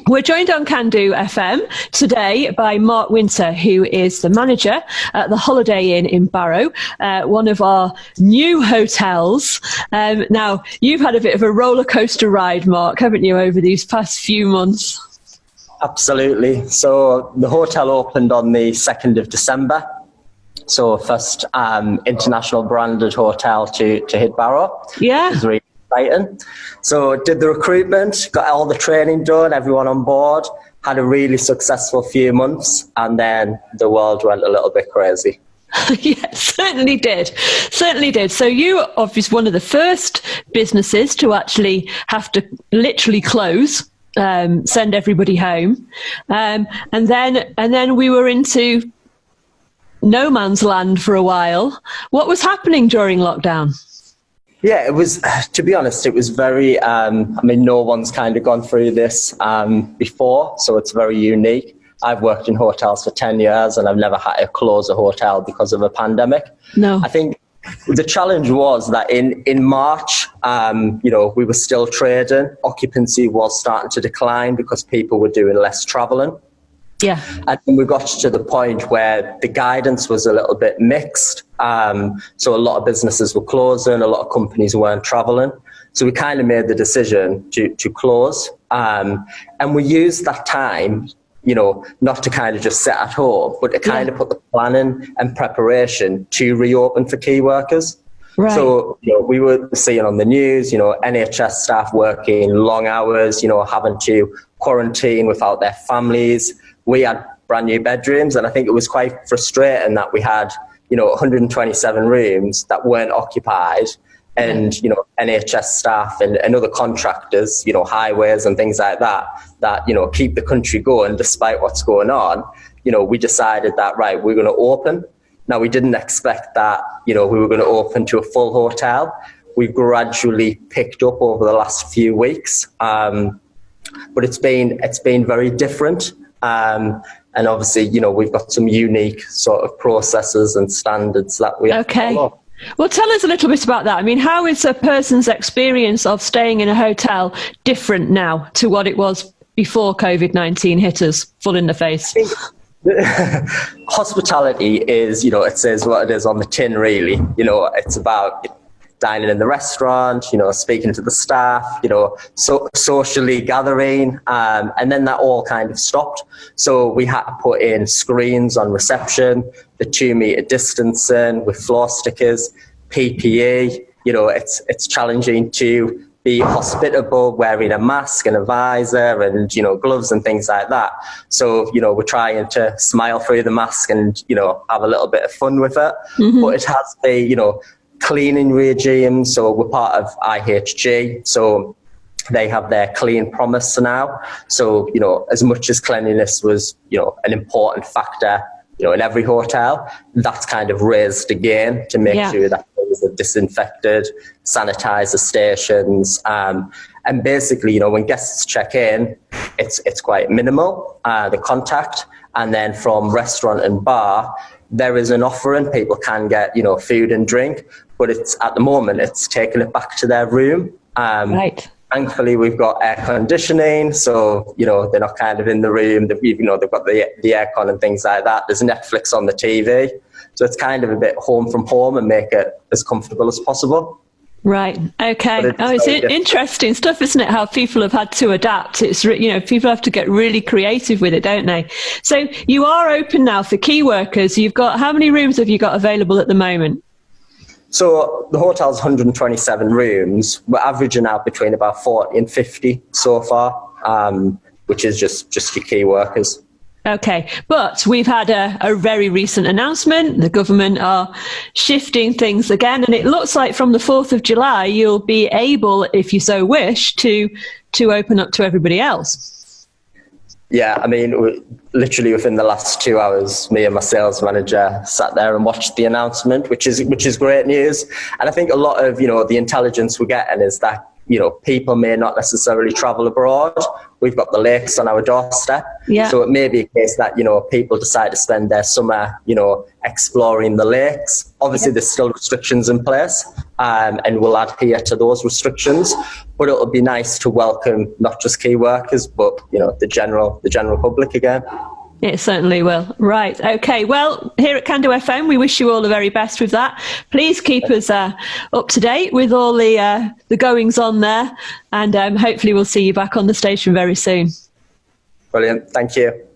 We're joined on Can Do FM today by Mark Winter, who is the manager at the Holiday Inn in Barrow, one of our new hotels. Now, you've had a bit of a roller coaster ride, Mark, haven't you, over these past few months? Absolutely. So the hotel opened on the 2nd of December. So first international branded hotel to hit Barrow. Yeah. It was really exciting. So did the recruitment, got all the training done, everyone on board, had a really successful few months, and then the world went a little bit crazy. Yeah, certainly did. Certainly did. So you are obviously one of the first businesses to actually have to literally close, send everybody home. And then we were into no man's land for a while. What was happening during lockdown? Yeah, it was, to be honest, it was very, no one's kind of gone through this before, so it's very unique. I've worked in hotels for 10 years and I've never had to close a hotel because of a pandemic. No. I think the challenge was that in March, we were still trading. Occupancy was starting to decline because people were doing less traveling. Yeah. And we got to the point where the guidance was a little bit mixed. So a lot of businesses were closing, a lot of companies weren't traveling. So we kind of made the decision to close. And we used that time, not to kind of just sit at home, but to kind of put the planning and preparation to reopen for key workers. Right. So, we were seeing on the news, NHS staff working long hours, having to quarantine without their families. We had brand new bedrooms, and I think it was quite frustrating that we had, 127 rooms that weren't occupied, and, NHS staff and other contractors, highways and things like that, keep the country going despite what's going on. We decided that, right, we're going to open. Now, we didn't expect that, we were going to open to a full hotel. We gradually picked up over the last few weeks, but it's been very different. And obviously, we've got some unique sort of processes and standards that we have to follow. Well, tell us a little bit about that. I mean, how is a person's experience of staying in a hotel different now to what it was before COVID-19 hit us full in the face? Hospitality is, it says what it is on the tin, really. It's about dining in the restaurant, speaking to the staff, socially gathering, and then that all kind of stopped. So we had to put in screens on reception, the 2-meter distancing with floor stickers, PPE. It's challenging to be hospitable, wearing a mask and a visor and, gloves and things like that. So, we're trying to smile through the mask and, have a little bit of fun with it. Mm-hmm. But it has the, cleaning regime. So we're part of IHG. So they have their clean promise now. So, as much as cleanliness was, an important factor, in every hotel, that's kind of raised again to make sure that things are disinfected, sanitize the stations. And basically, when guests check in, it's quite minimal, the contact. And then from restaurant and bar, there is an offering. People can get, food and drink, but at the moment, it's taking it back to their room. Right. Thankfully, we've got air conditioning, so, they're not kind of in the room. They've got the aircon and things like that. There's Netflix on the TV. So it's kind of a bit home from home and make it as comfortable as possible. Right. Okay. It's interesting stuff, isn't it? How people have had to adapt. It's, people have to get really creative with it, don't they? So you are open now for key workers. How many rooms have you got available at the moment? So the hotel's 127 rooms. We're averaging out between about 40 and 50 so far, which is just your key workers. Okay, but we've had a very recent announcement. The government are shifting things again, and it looks like from the 4th of July, you'll be able, if you so wish, to open up to everybody else. Yeah, literally within the last 2 hours, me and my sales manager sat there and watched the announcement, which is great news. And I think a lot of, the intelligence we're getting is that, people may not necessarily travel abroad, we've got the lakes on our doorstep. Yeah. So it may be a case that, you know, people decide to spend their summer, you know, exploring the lakes. Obviously, there's still restrictions in place, and we'll adhere to those restrictions. But it'll be nice to welcome not just key workers, but, you know, the general public again. It certainly will. Right. Okay. Well, here at Can Do FM, we wish you all the very best with that. Please keep us up to date with all the goings on there, and hopefully we'll see you back on the station very soon. Brilliant. Thank you.